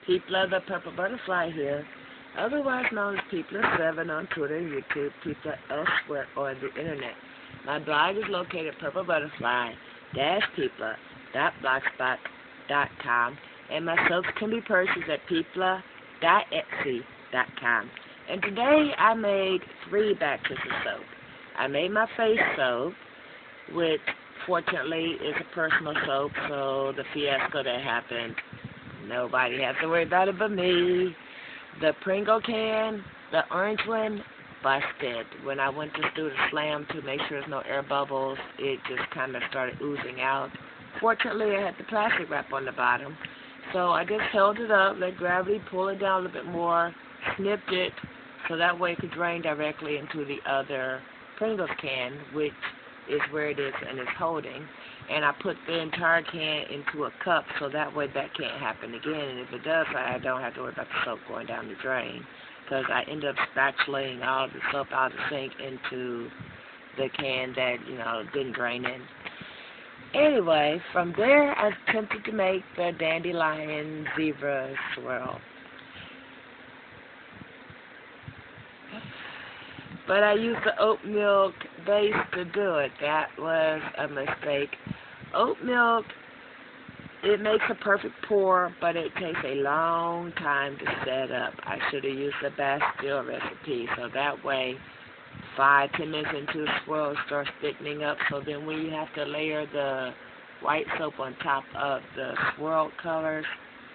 People the Purple Butterfly here, otherwise known as People7 on Twitter, YouTube, People elsewhere on the internet. My blog is located at purplebutterfly-people.blogspot.com, and my soaps can be purchased at people.etsy.com. And today I made 3 batches of soap. I made my face soap, which fortunately is a personal soap, so the fiasco that happened, nobody has to worry about it but me. The Pringle can, the orange one, busted. When I went to do the slam to make sure there's no air bubbles, it just kind of started oozing out. Fortunately, I had the plastic wrap on the bottom, so I just held it up, let gravity pull it down a little bit more, snipped it, so that way it could drain directly into the other Pringles can, which is where it is and it's holding. And I put the entire can into a cup so that way that can't happen again. And if it does, I don't have to worry about the soap going down the drain, because I end up spatulaing all the soap out of the sink into the can that, didn't drain in. Anyway, from there I attempted to make the dandelion zebra swirl. But I used the oat milk base to do it. That was a mistake. Oat milk, it makes a perfect pour, but it takes a long time to set up. I should have used the Bastille recipe, so that way 5-10 minutes into the swirl it starts thickening up, so then when you have to layer the white soap on top of the swirled colors,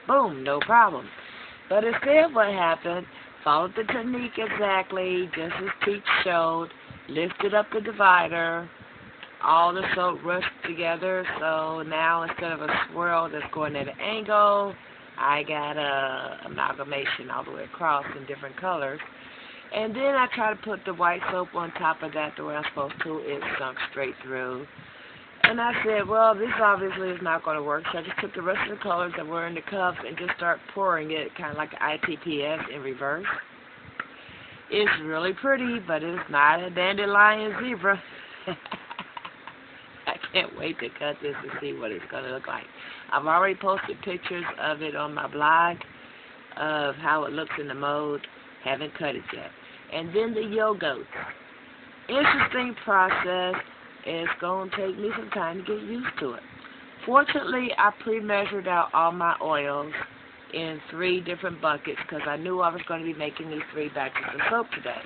boom, no problem. But instead what happened, followed the technique exactly, just as Peach showed, lifted up the divider, all the soap rushed together, so now instead of a swirl that's going at an angle, I got a amalgamation all the way across in different colors. And then I try to put the white soap on top of that the way I'm supposed to. It sunk straight through. And I said, well, this obviously is not going to work, so I just took the rest of the colors that were in the cups and just start pouring it, kind of like ITPS in reverse. It's really pretty, but it's not a dandelion zebra. I can't wait to cut this to see what it's going to look like. I've already posted pictures of it on my blog of how it looks in the mold. Haven't cut it yet. And then the yogurt. Interesting process. It's going to take me some time to get used to it. Fortunately, I pre-measured out all my oils in 3 different buckets because I knew I was going to be making these 3 batches of soap today.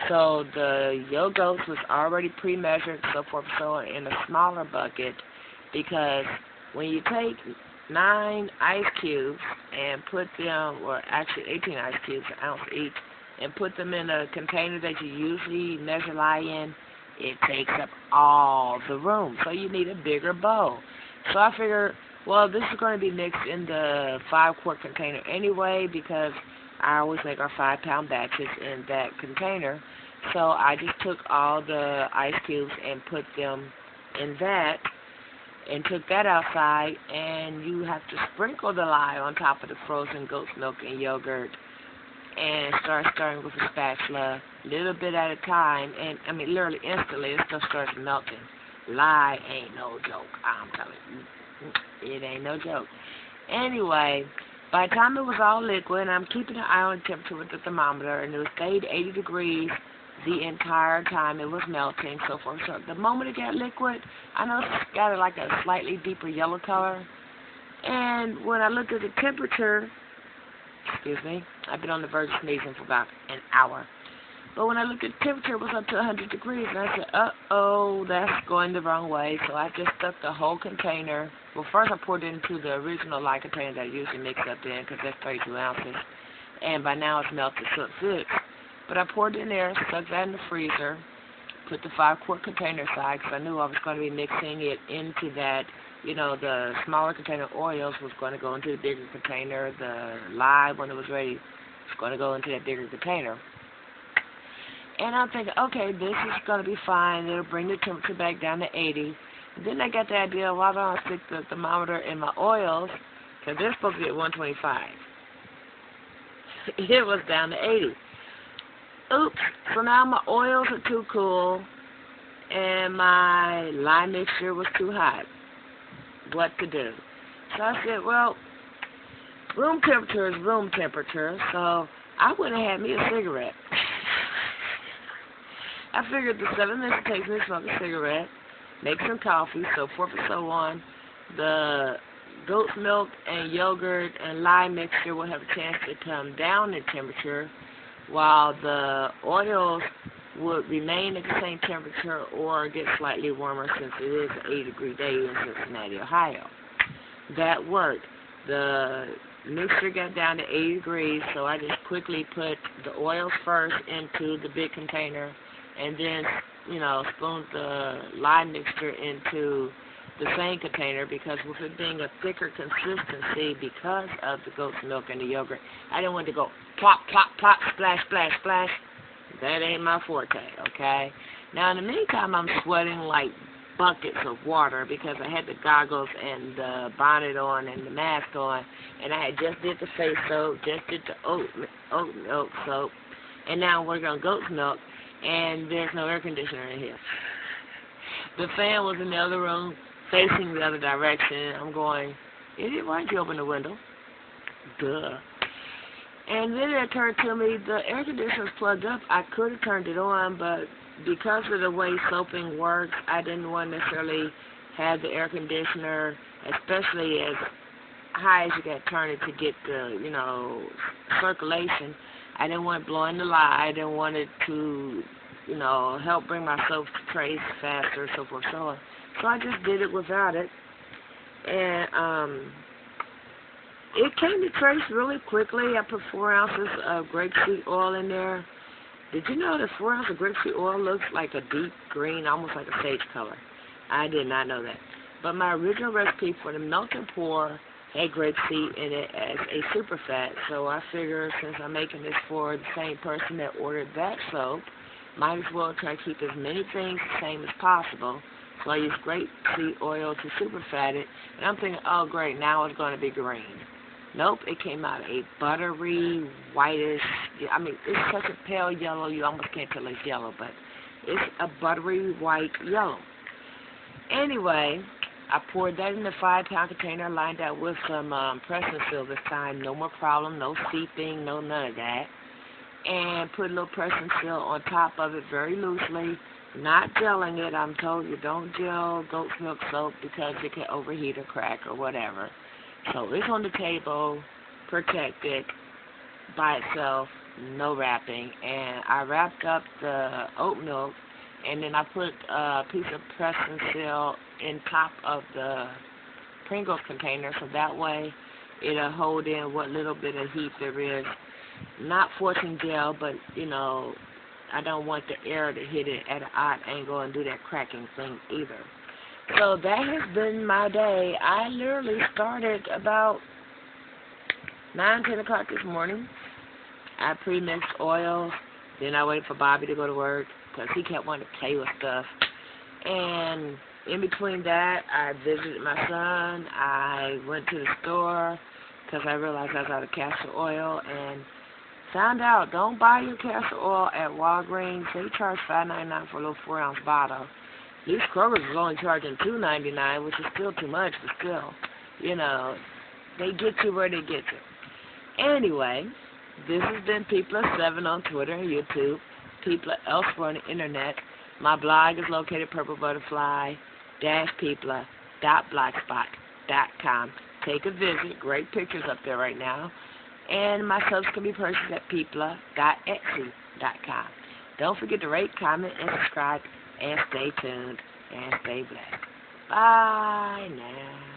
So the yogurt was already pre-measured, so forth, so in a smaller bucket, because when you take 9 ice cubes and put them, or actually 18 ice cubes, an ounce each, and put them in a container that you usually measure lye in, it takes up all the room, so you need a bigger bowl. So I figured, well, this is going to be mixed in the 5-quart container anyway, because I always make our 5-pound batches in that container. So I just took all the ice cubes and put them in that, and took that outside, and you have to sprinkle the lye on top of the frozen goat's milk and yogurt, and start stirring with a spatula, little bit at a time, and I mean literally instantly it still starts melting. Lye ain't no joke, I'm telling you, it ain't no joke. Anyway, by the time it was all liquid, I'm keeping an eye on the temperature with the thermometer, and it stayed 80 degrees the entire time it was melting, so forth. So the moment it got liquid, I noticed it got like a slightly deeper yellow color, and when I looked at the temperature, excuse me, I've been on the verge of sneezing for about an hour. But when I looked at the temperature, it was up to 100 degrees, and I said, uh-oh, that's going the wrong way. So I just stuck the whole container. Well, first I poured it into the original lye container that I usually mix up in, because that's 32 ounces. And by now it's melted, so it's good. But I poured it in there, stuck that in the freezer, put the 5-quart container aside, because I knew I was going to be mixing it into that. The smaller container of oils was going to go into the bigger container. The lye, when it was ready, was going to go into that bigger container. And I'm thinking, okay, this is going to be fine. It'll bring the temperature back down to 80. And then I got the idea, why don't I stick the thermometer in my oils? Because they're supposed to be at 125. It was down to 80. Oops. So now my oils are too cool, and my lye mixture was too hot. What to do? So I said, well, room temperature is room temperature, so I went and had me a cigarette. I figured the 7 minutes it takes me to smoke a cigarette, make some coffee, so forth and so on. The goat's milk and yogurt and lye mixture will have a chance to come down in temperature, while the oils would remain at the same temperature or get slightly warmer since it is an 80-degree day in Cincinnati, Ohio. That worked. The mixture got down to 80 degrees, so I just quickly put the oils first into the big container and then, spooned the lye mixture into the same container, because with it being a thicker consistency because of the goat's milk and the yogurt, I didn't want to go plop, plop, plop, splash, splash, splash. That ain't my forte, okay? Now, in the meantime, I'm sweating like buckets of water because I had the goggles and the bonnet on and the mask on, and I had just did the face soap, just did the oat milk soap, and now I'm working on goat's milk, and there's no air conditioner in here. The fan was in the other room, facing the other direction. I'm going, idiot, why'd you open the window? Duh. And then it occurred to me, the air conditioner's plugged up. I could have turned it on, but because of the way soaping works, I didn't want to necessarily have the air conditioner, especially as high as you got to turn it to get the, circulation. I didn't want it blowing the lye. I didn't want it to, help bring my soap to trace faster, so forth, so on. So I just did it without it. And, it came to trace really quickly. I put 4 ounces of grapeseed oil in there. Did you know that 4 ounces of grapeseed oil looks like a deep green, almost like a sage color? I did not know that. But my original recipe for the melt and pour had grapeseed in it as a super fat, so I figured since I'm making this for the same person that ordered that soap, might as well try to keep as many things the same as possible. So I used grapeseed oil to super fat it, and I'm thinking, oh great, now it's going to be green. Nope, it came out a buttery, whitish, it's such a pale yellow, you almost can't tell it's yellow, but it's a buttery white yellow. Anyway, I poured that in the 5-pound container, lined out with some press and seal this time, no more problem, no seeping, no none of that. And put a little press and seal on top of it very loosely, not gelling it. I'm told you don't gel goat's milk soap because it can overheat or crack or whatever. So it's on the table, protected by itself, no wrapping. And I wrapped up the oat milk, and then I put a piece of press and seal in top of the Pringles container, so that way it'll hold in what little bit of heat there is. Not forcing gel, but, I don't want the air to hit it at an odd angle and do that cracking thing either. So that has been my day. I literally started about 9, 10 o'clock this morning. I pre-mixed oils. Then I waited for Bobby to go to work because he kept wanting to play with stuff. And in between that, I visited my son. I went to the store because I realized I was out of castor oil and found out don't buy your castor oil at Walgreens. They charge $5.99 for a little 4-ounce bottle. These Kroger's is only charging $2.99, which is still too much, but still, they get you where they get you. Anyway, this has been People7 on Twitter and YouTube, People elsewhere on the internet. My blog is located purplebutterfly-people.blogspot.com. Take a visit. Great pictures up there right now. And my subs can be purchased at people.etsy.com. Don't forget to rate, comment, and subscribe, and stay tuned, and stay blessed. Bye now.